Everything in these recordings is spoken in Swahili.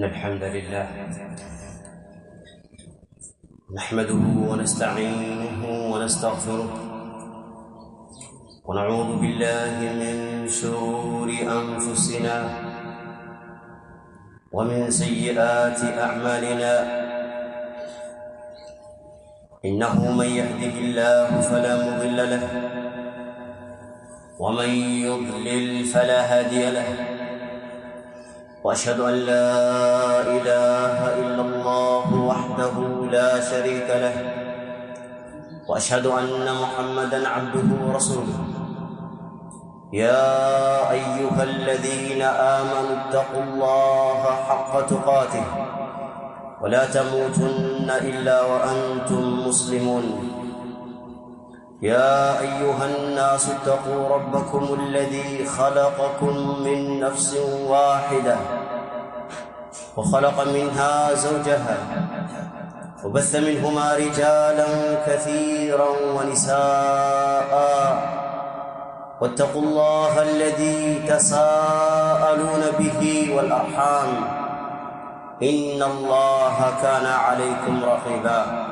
إن الحمد لله نحمده ونستعينه ونستغفره ونعوذ بالله من شرور أنفسنا ومن سيئات أعمالنا إنه من يهده الله فلا مضل له ومن يضلل فلا هادي له وأشهد أن لا إله إلا الله وحده لا شريك له وأشهد أن محمدًا عبده ورسوله يا أيها الذين آمنوا اتقوا الله حق تقاته ولا تموتن إلا وأنتم مسلمون يا أيها الناس اتقوا ربكم الذي خلقكم من نفس واحدة وخلق منها زوجها وبث منهما رجالا كثيرا ونساء واتقوا الله الذي تساءلون به والأرحام إن الله كان عليكم رقيبا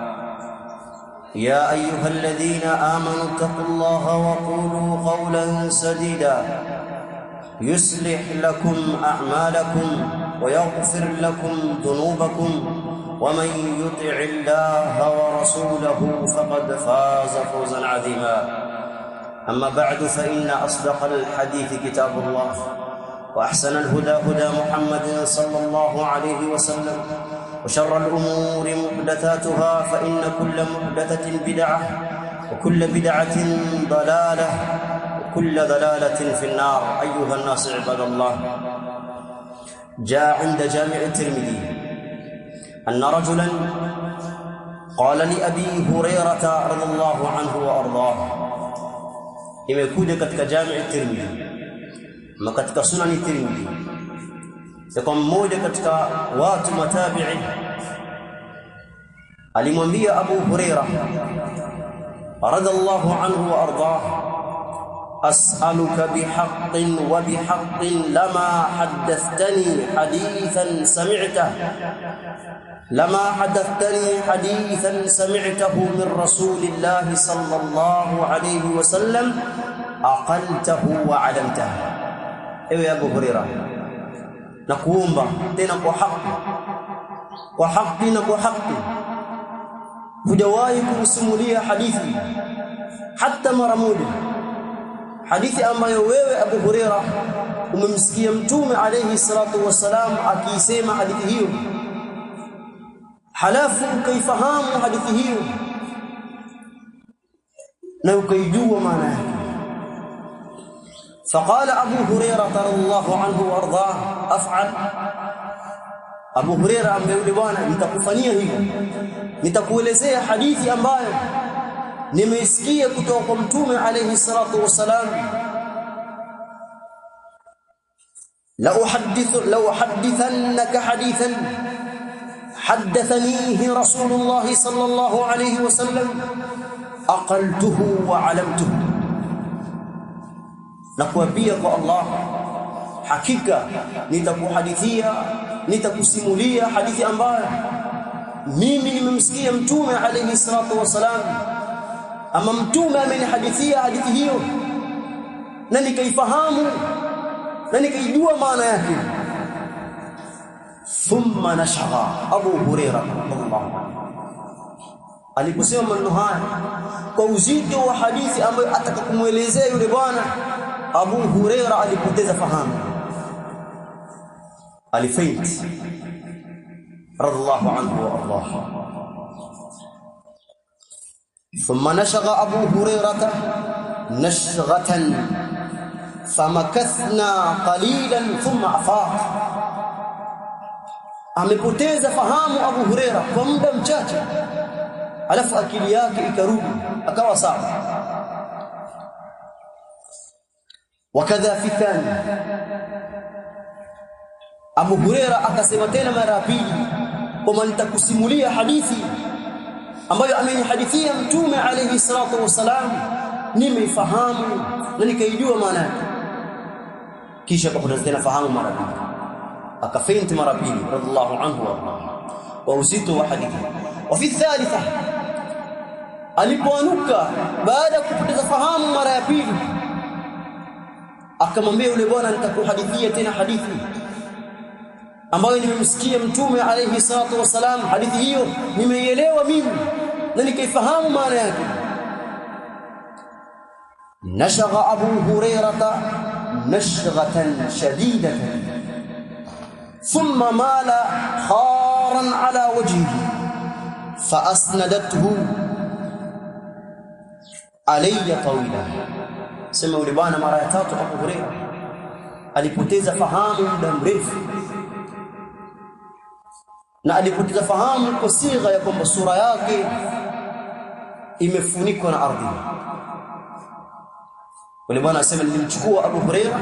يا أيها الذين آمنوا اتقوا الله وقولوا قولا سديدا يصلح لكم أعمالكم ويغفر لكم ذنوبكم ومن يطع الله ورسوله فقد فاز فوزا عظيما أما بعد فإن أصدق الحديث كتاب الله وأحسن الهدى هدى محمد صلى الله عليه وسلم وشر الأمور محدثاتها فإن كل محدثة بدعة وكل بدعة ضلالة وكل ضلالة في النار أيها الناس عباد الله جاء عند جامع الترمذي أن رجلا قال لأبي هريرة رضي الله عنه وأرضاه imekuja katika jami at-Tirmidhi na katika sunan at-Tirmidhi kwa mmoja katika watu matabi'i alimwambia Abu Huraira radhiallahu anhu wa ardah as'aluka bihaqqin wa bihaqqin lama haddathani hadithan sami'tahu لما حدثتني حديثا سمعته من رسول الله صلى الله عليه وسلم أقلته وعلمته ايوه يا ابو هريره nakuomba tena kwa haki hujawahi kusimulia hadithi hata mara moja hadithi ambayo wewe Abu Huraira umemsikia mtume alayhi salatu wasalam akisema hadithi hiyo halafu ukaifahamu hadithi hiyo na ukaijua maana yake فقال ابو هريره رضي الله عنه وارضاه افعل ابو هريره ambaye bwana nitakufanyia hivyo nitakuelezea hadithi ambayo nimeisikia kutoka kwa mtume alayhi salatu wasalam la uhaddithannaka hadithan حدثنيه رسول الله صلى الله عليه وسلم أقلته وعلمته نكوابيا الله حقيقة nitakuhadithia nitakusimulia hadithi ambayo mimi nimemsikia mtume alayhi salatu wasalam ama mtume amenihadithia hadithi hiyo na nikaifahamu na nikaijua maana yake ثم نشغى ابو هريره radhiallahu aliposema maneno haya kwa uzito wa hadithi ambayo atakakumuelezea yule bwana Abu Huraira alipoteza fahamu alifaint radhiallahu anhu wa ardah ثم نشغى ابو هريره نشغه فمكثنا قليلا ثم افاق amepoteza fahamu Abu Huraira kwa muda mchache alafu akili yake ikarudi akawa sawa wakadha fi thani Abu Huraira akasema tena mara ya pili kwamba nitakusimulia hadithi ambayo amenihadithia mtume alayhi salatu wasalam nimeifahamu na nikaijua maana yake kisha akapoteza tena fahamu mara nyingine akafainti mara pili radhiallahu anhu wa uzito wa hadithi. Wa fi thalitha, alipoanuka baada ya kupoteza fahamu mara ya pili, akamwambia yule bwana, nitakuhadithia tena hadithi ambayo nimemsikia Mtume alayhi salatu wasalam. Hadithi hiyo nimeielewa mimi na nikaifahamu maana yake. Nashagha Abu Hurairah nashghatan shadidatan thumma mala kharan ala wajhihi fa asnadathu alayya tawila. Sema yule bwana mara ya tatu Abu Hurairah alipoteza fahamu muda mrefu, na alipoteza fahamu kwa sigha ya kwamba sura yake imefunikwa na ardhi. Yule bwana asema nilimchukua Abu Hurairah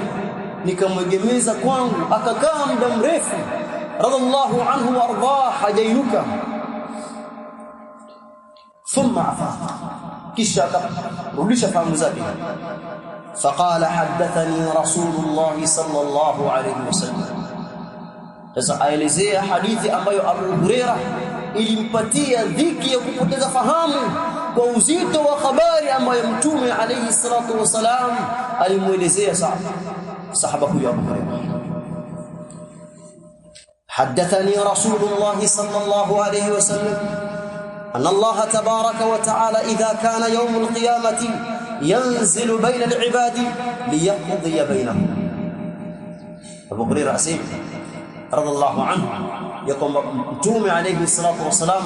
nikamwegemeza kwangu, akakaa muda mrefu radhiallahu anhu wa ardah, hajainuka. Thumma afaqa, kisha akarudisha fahamu zake. Faqala haddathani Rasulullah sallallahu alayhi wasallam. Sasa aelezea hadithi ambayo Abu Hurairah ilimpatia dhiki ya kupoteza fahamu kwa uzito wa habari ambayo Mtume alayhi salatu wasalam alimuelezea sahaba huyo Abu Hurairah. Haddathani Rasulullah sallallahu alayhi wasallam anna Allah tabaraka wa ta'ala idha kana yawm al-qiyamati yanzilu bayna al-ibadi liyaqdi bainahum. Abu Hurairah asema radhiallahu anhu ya kwamba Mtume alayhi salatu wasalam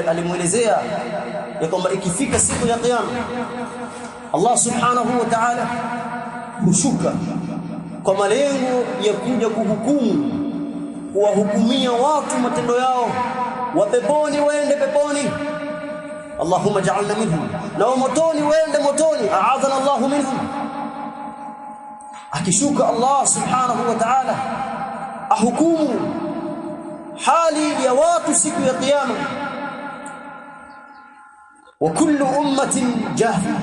alimuelezea ya kwamba ikifika siku ya kiyama Allah subhanahu wa ta'ala hushuka kwa malengo ya kuja kuhukumu, kuwahukumia watu matendo yao, wa peponi waende peponi, Allahumma ja'alna minhum, na wa motoni waende motoni, a'adhana Allahu minhum. Akishuka Allah subhanahu wa ta'ala ahukumu hali ya watu siku ya kiyama, wa kullu ummatin jahil,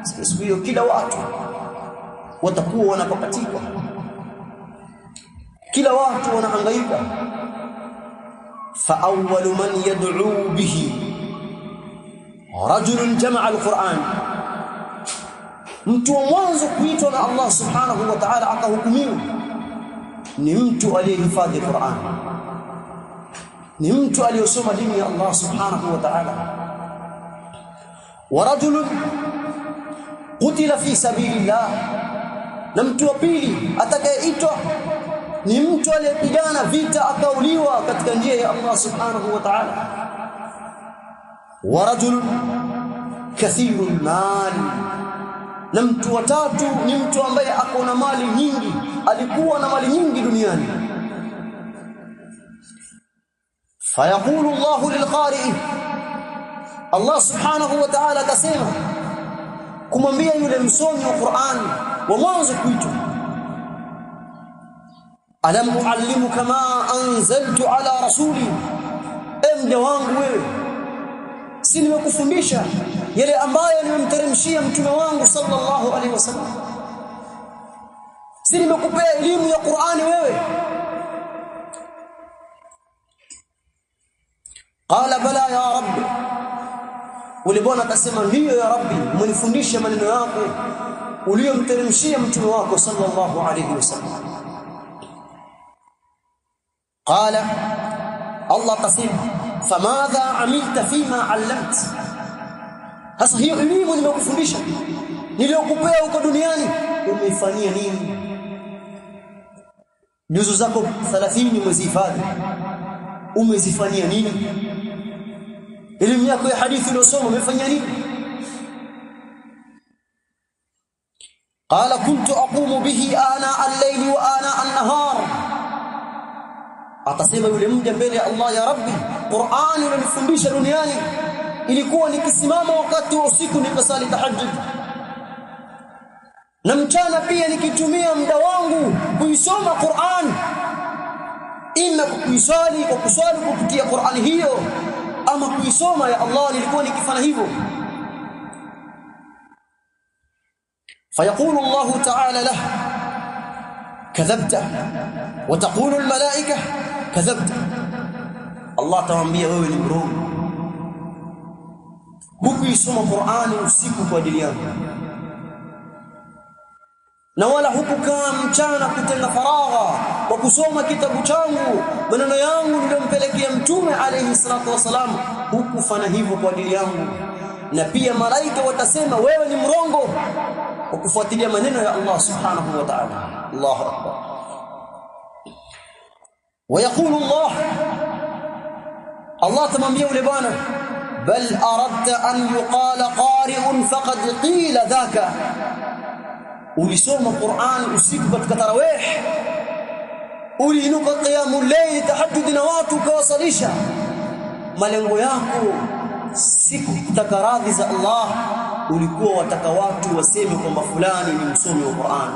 siku hiyo kila watu watakuwa wanapapatika, kila watu wanahangaika. Fa awwalu man yad'u bihi rajulun jama'a al-Qur'an, mtu wa mwanzo kuitwa na Allah subhanahu wa ta'ala akahukumiwa ni mtu aliyehifadhi Qur'an, ni mtu aliyosoma dini ya Allah subhanahu wa ta'ala. Wa rajulun qutila fi sabilillah, na mtu wa pili atakayeitwa ni mtu aliyepigana vita akauliwa katika njia ya Allah subhanahu wa ta'ala. Wa rajulun kathirul mal, na mtu wa tatu ni mtu ambaye ako na mali nyingi, alikuwa na mali nyingi duniani. Fayaqulu Allahu lilqari'i, Allah subhanahu wa ta'ala akasema kumwambia yule msomi wa Qur'an wa mwanzo kuitwa, alam uallimuka ma anzaltu ala rasuli, mja wangu wewe, si nimekufundisha yale ambayo nimemteremshia mtume wangu sallallahu alaihi wasallam? Si nimekupea elimu ya Qur'ani wewe? Qala bala ya rabbi, ulibona akasema ndiyo ya rabbi, umenifundisha maneno yako uliyomteremshia mtume wako sallallahu alaihi wasallam. Qala, Allah kasema famadha amilta fima allamta, hasa hiyo elimu nimekufundisha niliyokupea huko duniani umeifanyia nini? Juzu zako 30 umezihifadhi, umezifanyia nini? Elimu yako ya hadithi uliyosoma umefanyia nini? Qala kuntu aqumu bihi ana al-layli wa ana an-nahar, atasema yule mja mbele ya Allah, ya rabbi, Qur'ani unanifundisha duniani ilikuwa nikisimama wakati wa usiku nikasali tahajjud, na mchana pia nikitumia muda wangu kuisoma Qur'an, ima kuisali kwa kusali kupitia Qur'ani hiyo, ama kuisoma ya Allah, nilikuwa nikifanya hivyo. Fayaqulu Allah ta'ala lahu, kadhabta wa taqulu almalaika kadhabta. Allah atamwambia wewe ni mrongo, hukuisoma Qur'ani usiku kwa ajili yangu, na wala hukukaa mchana kutenga faragha kwa kusoma kitabu changu, maneno yangu niliyompelekea mtume alayhi salatu wasalam, hukufanya hivyo kwa ajili yangu. Na pia malaika watasema wewe ni mrongo kwa kufuatilia maneno ya Allah subhanahu wa ta'ala. Allahu akbar. Wayaqulu Allah tamwambia yule bwana, bal aradta an yuqala qari'un faqad qila dhaka. Ulisoma Qur'an usiku katika tarawih, uliinuka qiyamul layl, tahajjud na watu kawasalisha, malengo yako siku kutaka radhi za Allah, ulikuwa wataka watu waseme kwamba fulani ni msomi wa Qur'an,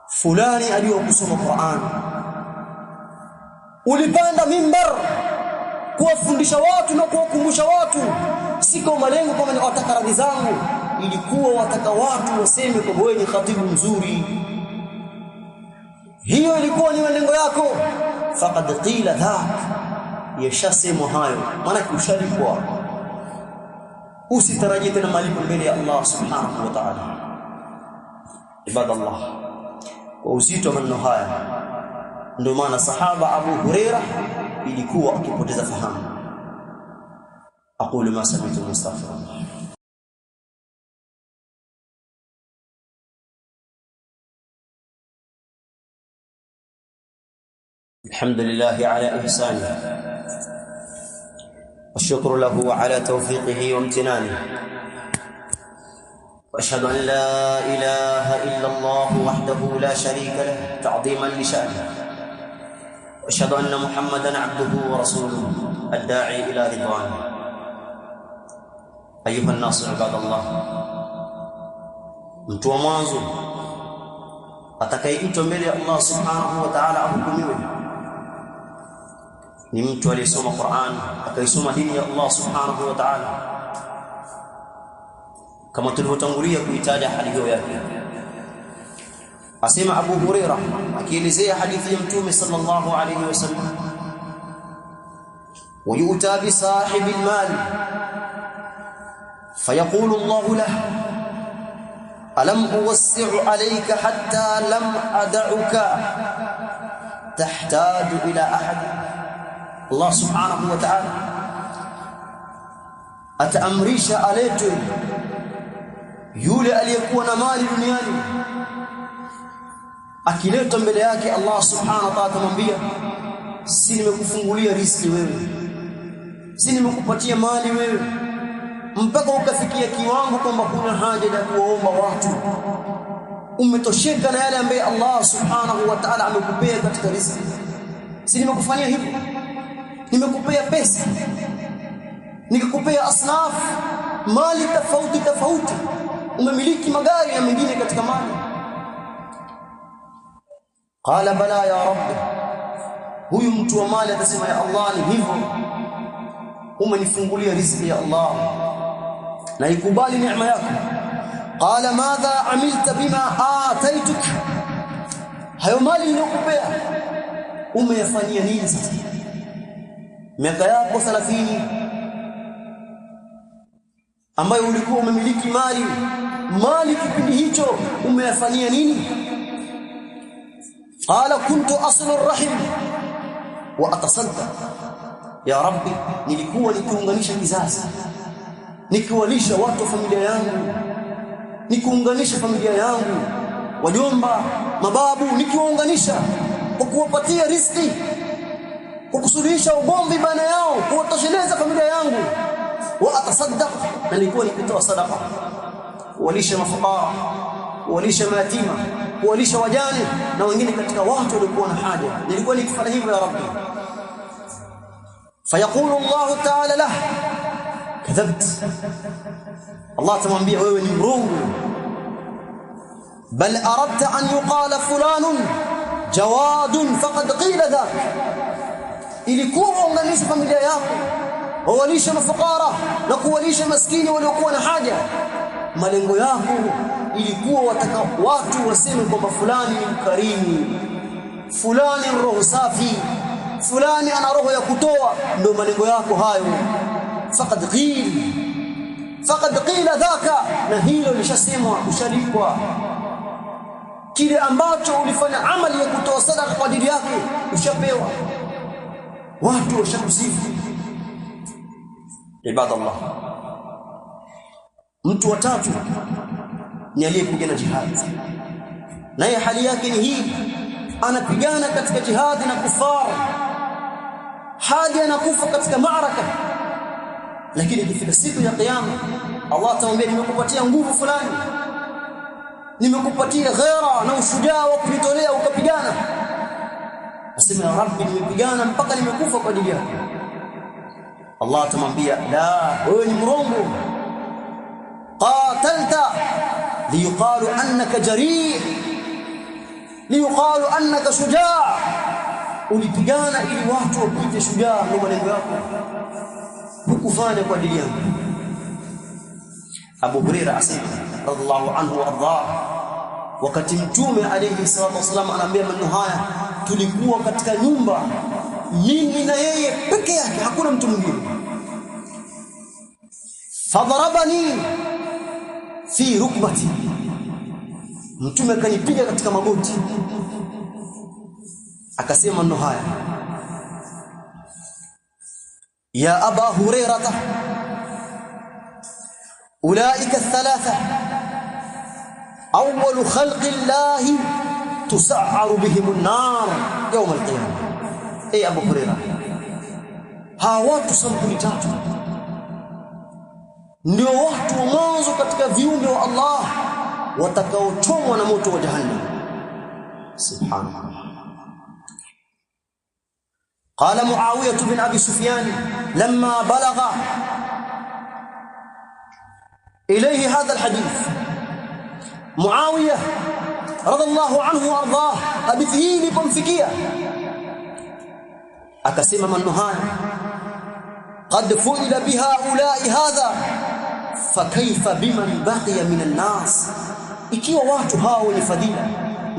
fulani aliyokusoma Qur'an. Ulipanda mimbar kuwafundisha watu na kuwakumbusha watu, si kwa malengo kama ni wataka radhi zangu, ilikuwa wataka watu waseme kwamba wewe ni khatibu mzuri. Hiyo ilikuwa ni malengo yako. Faqad qila dhak, yashasemwa hayo, maana kushalipwa. Usitarajie tena malipo mbele ya Allah subhanahu wa ta'ala. Ibadallah, kwa uzito maneno haya ndio maana sahaba Abu Huraira ilikuwa akipoteza fahamu. Aqulu ma sami'tu mustaghfirullah. Alhamdulillah ala ihsanihi والشكر له على توفيقه وامتنانه، واشهد ان لا اله الا الله وحده لا شريك له تعظيما لشأنه، واشهد ان محمدا عبده ورسوله الداعي الى رضوانه. ايها الناس عباد الله، mtu wa mwanzo atakayeitwa mbele ya Allah subhanahu wa ta'ala ahukumiwe ni mtu aliyesoma Qur'an, akaisoma dini ya Allah subhanahu wa ta'ala, kama tulivyotangulia kuitaja hali hiyo yake. Asema Abu Huraira akielezea hadithi ya Mtume sallallahu alayhi wasallam, wayuta bi sahibi al-mal fayaqulu Allah lahu alam uwassi'u alayka hatta lam ad'uka tahtaju ila ahad. Allah subhanahu wa ta'ala ataamrisha aletwe yule aliyekuwa na mali duniani, akiletwa mbele yake Allah subhanahu wa ta'ala atamwambia, si nimekufungulia riziki wewe, si nimekupatia mali wewe mpaka ukafikia kiwango kwamba kuna haja ya kuomba watu, umetosheka na yale ambaye Allah subhanahu wa ta'ala amekupea katika riziki. Si nimekufanyia hivyo? Nimekupea pesa, nikakupea asnaf mali tofauti tofauti, umemiliki magari na mengine katika mali. Qala bala ya rabbi, huyu mtu wa mali atasema ya Allah, ni hivyo, umenifungulia riziki ya Allah na ikubali neema yako. Qala madha amilta bima ataituk, hayo mali niliyokupea umeyafanyia nini sasa? Miaka yako 30 ambayo ulikuwa umemiliki mali kipindi hicho umeyafanyia nini? Qala kuntu aslu ar-rahim wa atasaddaq, ya rabbi, nilikuwa nikiunganisha kizazi, nikiwalisha watu wa familia yangu, nikiunganisha familia yangu, wajomba, mababu, nikiwaunganisha kwa kuwapatia riziki, kwa kusuluhisha ugomvi baina yao, kuwatosheleza familia yangu. Wa atasaddaq, na nilikuwa nikitoa sadaqa, kuwalisha mafukara, kuwalisha mayatima, kuwalisha wajane na wengine katika watu waliokuwa na haja. Nilikuwa nikifanya hivyo ya rabbi. Fayaqulu Allah ta'ala lah kadhabt, Allah tamwambia wewe ni mrongo. Bal aradta an yuqala fulanun jawadun faqad qila dhak, ilikuwa uunganisha familia yako, wawalisha mafukara na kuwalisha maskini waliokuwa na haja, malengo yako ilikuwa wataka watu waseme kwamba fulani ni mkarimu, fulani roho safi, fulani ana roho ya kutoa, ndio malengo yako hayo. faqad qila dhaka, na hilo lishasemwa, ushalipwa. Kile ambacho ulifanya amali ya kutoa sadaka kwa ajili yake ushapewa, watu washakusifu. Ibadallah, mtu wa tatu ni aliyepigana jihad, naye hali yake ni hii, anapigana katika jihad na kufar hadi anakufa katika maaraka, lakini ikifika siku ya kiyama Allah atamwambia nimekupatia nguvu fulani, nimekupatia ghera na ushujaa wa kujitolea ukapigana. Asema ya Rabbi, nimepigana mpaka nimekufa kwa ajili yako. Allah atamwambia la, wewe ni mrongo, qatalta liyuqalu annaka jarih, liyuqalu annaka shujaa, ulipigana ili watu wapite shujaa, ndio malengo yako, hukufanya kwa ajili yangu. Abu Hurairah asema radhiallahu anhu warda, wakati mtume alayhi salatu wasallam anaambia maneno haya, tulikuwa katika nyumba mimi na yeye peke yake, hakuna mtu mwingine. Fadharabani fi rukbati, mtume akanipiga katika magoti, akasema maneno haya, ya Aba Hurairah, ulaika thalatha awwal khalqi llahi tus'aru bihim an-nar yawm al-qiyamah. Abu Hurairah, hawa watu sampuli tatu ndio watu wa mwanzo katika viumbe wa Allah watakaochomwa na moto wa jahannam. Subhanallah. قال معاوية بن أبي سفيان لما بلغ إليه هذا الحديث، معاوية رضي الله عنه وارضاه abithini pomfikia akasema maneno haya, qad fu'ila biha ulai hadha fakaifa biman baqiya minan nas, ikiwa watu hao wenye fadhila,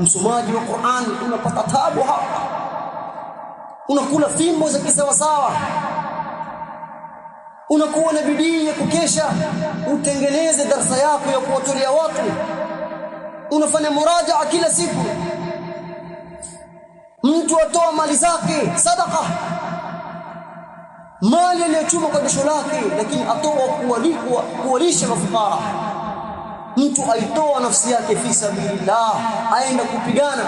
msomaji wa Qur'an unapata taabu hapa, unakula fimbo za kisawa sawa, unakuwa na bidii ya kukesha utengeneze darasa yako ya kuwatolea watu, unafanya murajaa kila siku, mtu atoa mali zake sadaqa, mali aliyochuma kwa jasho lake, lakini atoa kuwalisha mafukara. Mtu aitoa nafsi yake fi sabilillah, aenda kupigana,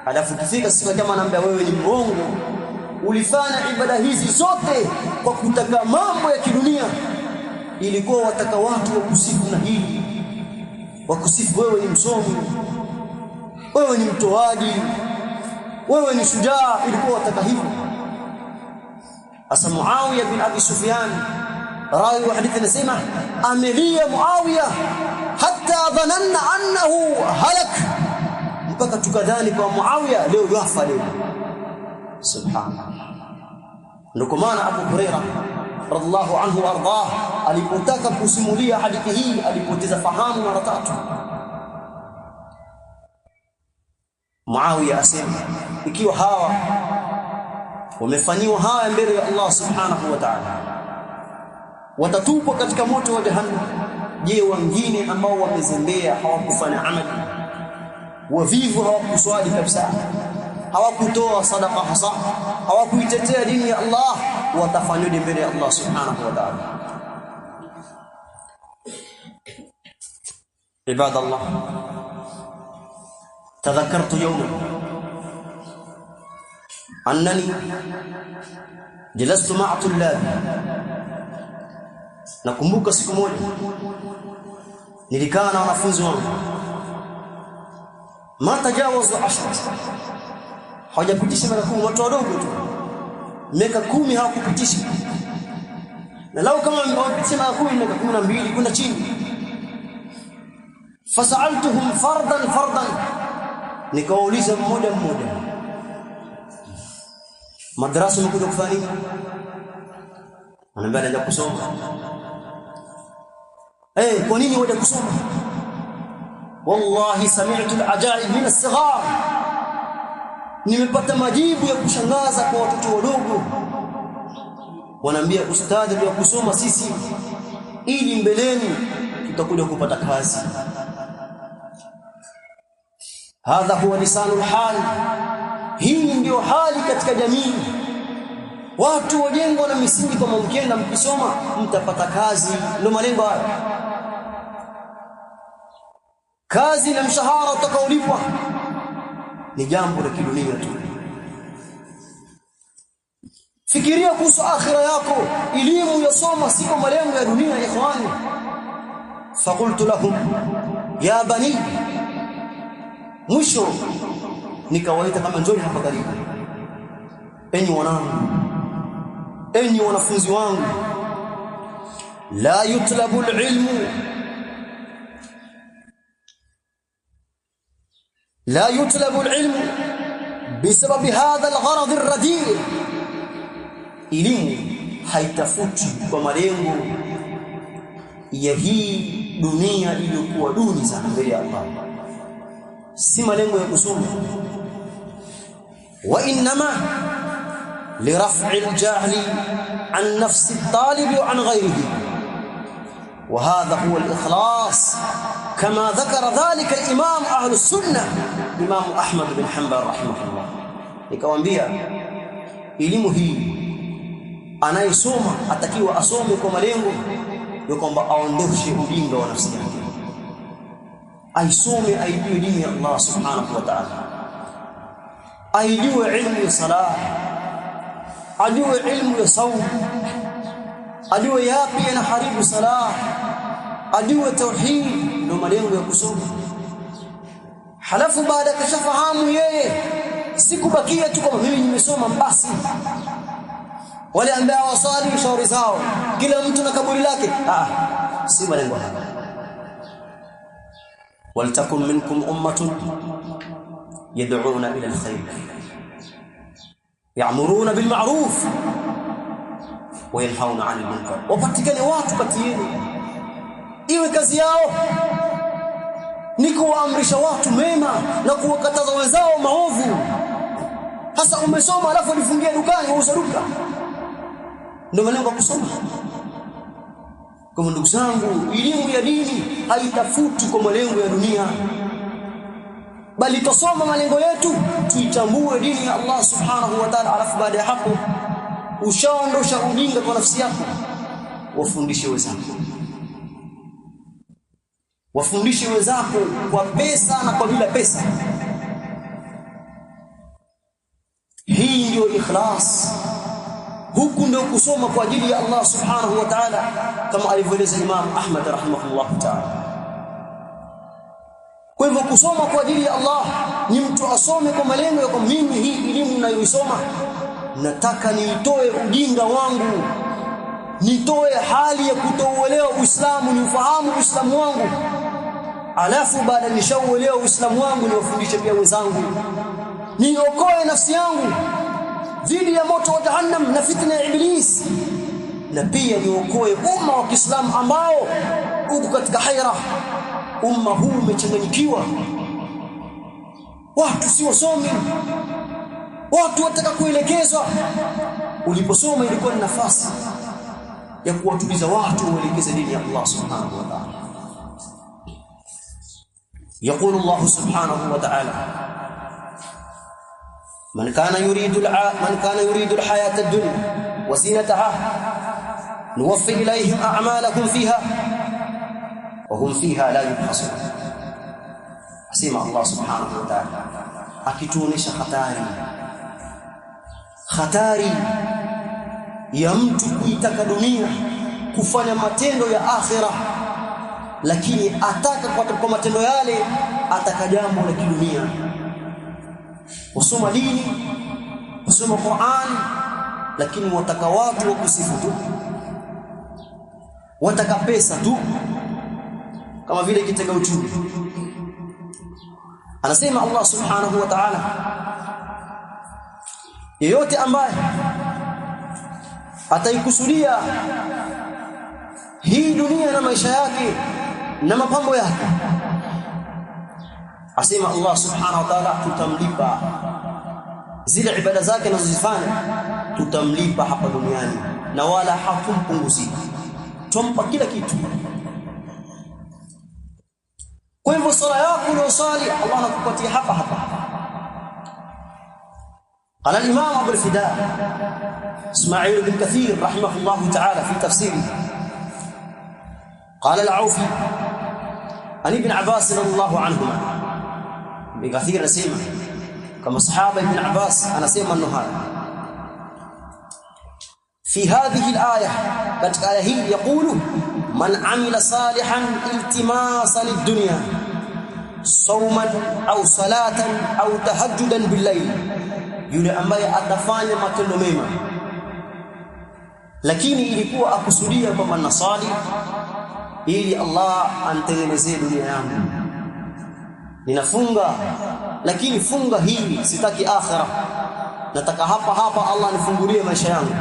alafu kifika siku kama anaambia wewe ni mrongo, ulifanya ibada hizi zote kwa kutaka mambo ya kidunia, ilikuwa wataka watu wakusifu na hili, wakusifu wewe ni msomi, wewe ni mtoaji, wewe ni shujaa, ilikuwa wataka hivyo. Asa Muawiya bin Abi Sufyan rawi wa hadithi anasema amelia Muawiya hatta dhananna annahu halak, mpaka tukadhani kwa Muawiya leo yafa leo. Subhanallah. Ndio maana Abu Hurairah radhiallahu anhu warda alipotaka kusimulia hadithi hii alipoteza fahamu mara tatu. Muawiya asema ikiwa hawa wamefanyiwa haya mbele ya Allah subhanahu wa ta'ala, watatupwa katika moto wa jahannam, je, wengine ambao wamezembea, hawakufanya amali, wavivu, hawakuswali kabisa, hawakutoa sadaqa hasa, hawakuitetea dini ya Allah, watafanywa mbele ya Allah subhanahu wa ta'ala. Ibadallah, tadhakkartu yawman annani jalastu ma'a tullabi, nakumbuka siku moja nilikaa na wanafunzi wangu, ma tajawazu 10, hawajapitisha miaka 10, watu wadogo tu, miaka 10 hawakupitisha, na lao kama wamepitisha miaka 10 miaka 12 kuna chini. Fasaltuhum fardan, nikawauliza mmoja mmoja, madrasa umekuja kufanya nini? Anambia naenda kusoma. kwa nini waje kusoma? Wallahi sami'tu al-ajaib min as-sighar, nimepata majibu ya kushangaza kwa watoto wadogo. Wanaambia ustadhi, ndio kusoma sisi ili mbeleni tutakuja kupata kazi. Hadha huwa lisanul hal, hii ndio hali katika jamii. Watu wajengwa na misingi kama mkienda mkisoma mtapata kazi, ndio malengo hayo. Kazi na mshahara utakaolipwa ni jambo la kidunia tu. Fikiria kuhusu akhira yako. Elimu yasoma sio malengo ya dunia, ikhwani. Faqultu lahum ya bani, mwisho nikawaita kama njoni hapa karibu, enyi wanangu, enyi wanafunzi wangu, la yutlabu alilmu لا يطلب العلم بسبب هذا الغرض الرديء. Elimu haitafuti kwa malengo ya hii dunia iliyokuwa duni sana mbele ya Allah, si malengo ya kusoma. Wa inma liraf'i al-jahli an nafsi at-talib wa an ghayrihi, wa hadha huwa al-ikhlas كما ذكر ذلك الإمام أهل السنة إمام أحمد بن حنبل رحمه الله. nikamwambia elimu hii anayesoma atakiwa asome kwa malengo ya kwamba aondoshe ujinga wa nafsi yake, aisome aijue dini ya Allah subhanahu wa ta'ala, aijue ilmu ya salah, ajue ilmu ya saum, ajue yapi yanaharibu salah, ajue tauhid. Ndio malengo ya kusoma. Halafu baada kashafahamu yeye, sikubakia tu kama mimi nimesoma basi. Wale ambao wasali shauri zao, kila mtu na kaburi lake, si malengo haya. Waltakum minkum ummatun yad'una ila alkhair ya'muruna bil ma'ruf wa yanhauna 'anil munkar. Wapatikane watu kati yenu, iwe kazi yao ni kuamrisha watu mema na kuwakataza wenzao maovu. Hasa umesoma alafu ulifungia dukani uuza duka, ndio malengo ya kusoma. Kwa ndugu zangu, elimu ya dini haitafuti kwa malengo ya dunia, bali tusoma malengo yetu, tuitambue dini ya Allah subhanahu wa ta'ala. Alafu baada ya hapo ushaondosha ujinga kwa nafsi yako, wafundishe wenzako, wafundishe wenzako kwa pesa na kwa bila pesa. Hii ndio ikhlas. Huku ndio kusoma kwa ajili ya Allah subhanahu wa ta'ala, kama alivyoeleza Imam Ahmad rahimahullah ta'ala. Kwa hivyo kusoma kwa ajili ya Allah ni mtu asome kwa malengo ya kwamba mimi hii elimu ninayoisoma nataka niitoe ujinga wangu, nitoe hali ya kutouelewa Uislamu, niufahamu Uislamu wangu. Alafu baada nishauelewa Uislamu wangu niwafundishe pia wenzangu, niokoe nafsi yangu dhidi ya moto wa jahannam na fitna ya Iblis, na pia niokoe umma wa Kiislamu ambao uko katika haira. Umma huu umechanganyikiwa, watu si wasomi, watu wataka kuelekezwa. Uliposoma ilikuwa ni nafasi ya kuwatuliza watu waelekeze dini ya Allah subhanahu wa ta'ala. يقول الله سبحانه وتعالى من كان يريد الحياة الدنيا وزينتها نوفي إليهم أعمالهم فيها وهم فيها لا يبخسون. أسمع الله سبحانه وتعالى akituonesha hatari ya mtu kuitaka dunia, kufanya matendo ya akhira, lakini ataka kwa matendo yale ataka jambo la kidunia. Usoma dini, usoma Qur'an, lakini wataka watu wakusifu tu, wataka pesa tu, kama vile kitega uchumi. Anasema Allah subhanahu wa ta'ala, yeyote ambaye ataikusudia hii dunia na maisha yake na mapambo yake. Asema Allah subhanahu wa ta'ala, tutamlipa zile ibada zake anazozifanya, tutamlipa hapa duniani na wala hatumpunguzi, tumpa kila kitu. Kwa hivyo sala yako unayosali Allah anakupatia hapa hapa. قال الإمام أبو الفداء إسماعيل بن كثير رحمه الله تعالى في تفسيره، قال العوفي عن ابن عباس رضي الله عنهما، ابن كثير نسيما كما صحابة ابن عباس أنا سيما النهار في هذه الآية كانت آية هي يقول من عمل صالحا التماسا للدنيا صوما أو صلاة أو تهجدا بالليل، yule ambaye atafanya matendo mema lakini ilikuwa akusudia kwamba nasali ili Allah anitengenezee dunia yangu, ninafunga lakini funga hii sitaki akhira, nataka hapa hapa Allah nifungulie maisha yangu.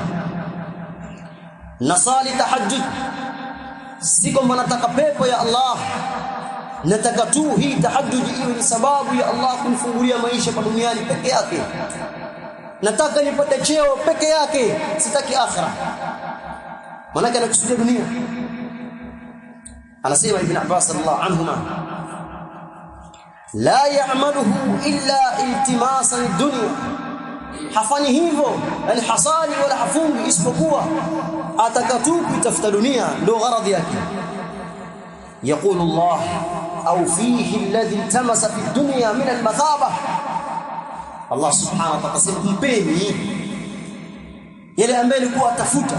Nasali tahajjud si kwamba nataka pepo ya Allah, nataka tu hii tahajjud iwe ni sababu ya Allah kunifungulia maisha kwa duniani peke yake, nataka nipate cheo peke yake, sitaki akhira. Maana anakusudia dunia. Anasema Ibn Abbas radhiallahu anhuma, la ya'maluhu illa iltimasan ad-dunya, hafanyi hivyo yani hasali wala hafungi isipokuwa atakatu kutafuta dunia, ndio gharadhi yake. يقول الله أو فيه الذي التمس في الدنيا من المثابة، Allah subhanahu wa ta'ala mpeni yale ambaye alikuwa atafuta,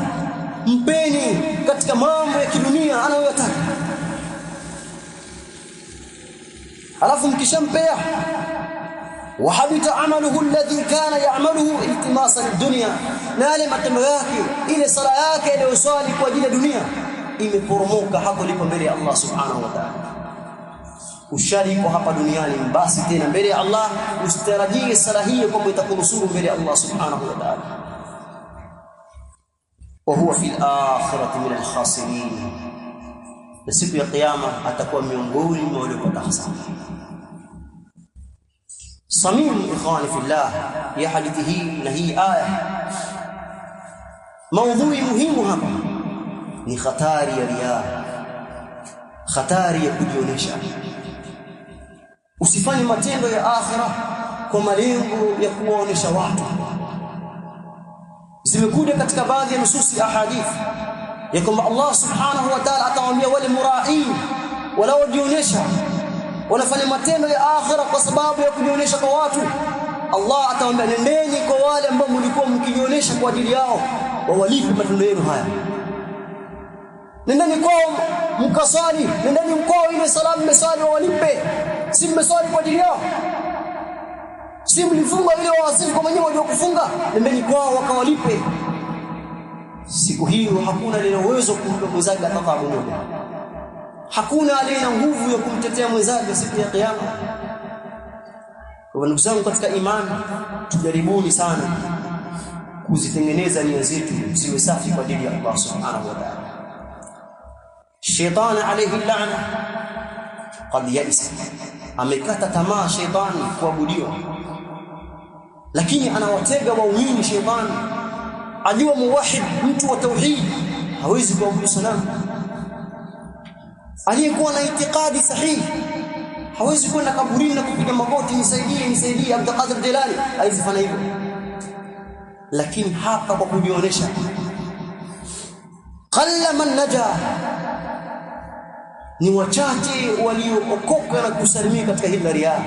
mpeni katika mambo ya kidunia anayotaka. Alafu mkishampea wahabita amaluhu alladhi kana ya'maluhu iltimasa lid-dunya, na yale matendo yake, ile sala yake aliyosali kwa ajili ya dunia imeporomoka hapo lipo mbele ya Allah subhanahu wa ta'ala. Ushariku hapa duniani, basi tena mbele ya Allah usitarajie sala hiyo kwamba itakunusuru mbele ya Allah subhanahu wa ta'ala. Wa huwa fil akhirati min al-khasirin, na siku ya kiyama atakuwa miongoni mwa waliopata hasara. Samim ikhwani fillah, ya hadithi hii na hii aya, maudhui muhimu hapa ni hatari ya riya, hatari ya kujionesha. Usifanye matendo ya akhira kwa malengo ya kuwaonesha watu. Zimekuja katika baadhi ya nususi ahadithi ya kwamba Allah subhanahu wa ta'ala atawaambia wale mura'in wanaojionesha, wanafanya matendo ya akhira kwa sababu ya kujionesha kwa watu, Allah atawaambia nendeni kwa wale ambao mlikuwa mkijionesha kwa ajili yao, wawalipe matendo yenu haya. Nendeni kwao mkasali, nendeni mkwao ile salamu mmesali wawalipe, si mmesali kwa ajili yao, si mlifunga ile wawasifu kwa mwenyewe waliokufunga, nendeni kwao wakawalipe. Siku hiyo hakuna aliye na uwezo kumpa mwenzake atakabu moja, hakuna aliye na nguvu ya kumtetea mwenzake siku ya kiyama. Kwa ndugu zangu katika imani, tujaribuni sana kuzitengeneza nia zetu ziwe safi kwa ajili ya Allah subhanahu wa ta'ala. Shetani alayhi la'na qad ya'isa, amekata tamaa shetani kuabudiwa, lakini anawatega waumini. Shetani ajua muwahid, mtu wa tauhid hawezi kuabudu sanamu. Aliyekuwa na itikadi sahihi hawezi kwenda kaburini na kupiga magoti, nisaidie Abdul Qadir Jilani, hawezi fanya hivyo. Lakini hapa kwa kujionesha, qalla man naja, ni wachache waliookoka na kusalimia katika hili riya.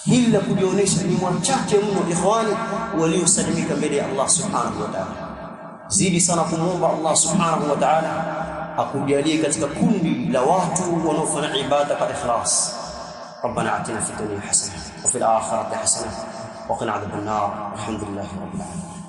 Hili la kujionesha ni wachache mno ikhwani waliosalimika mbele ya Allah subhanahu wa ta'ala. Zidi sana kumuomba Allah subhanahu wa ta'ala akujalie katika kundi la watu wanaofanya ibada kwa ikhlas. Rabbana atina fid dunya hasana wa fil akhirati hasana wa qina adhaban nar. Alhamdulillahi rabbil alamin.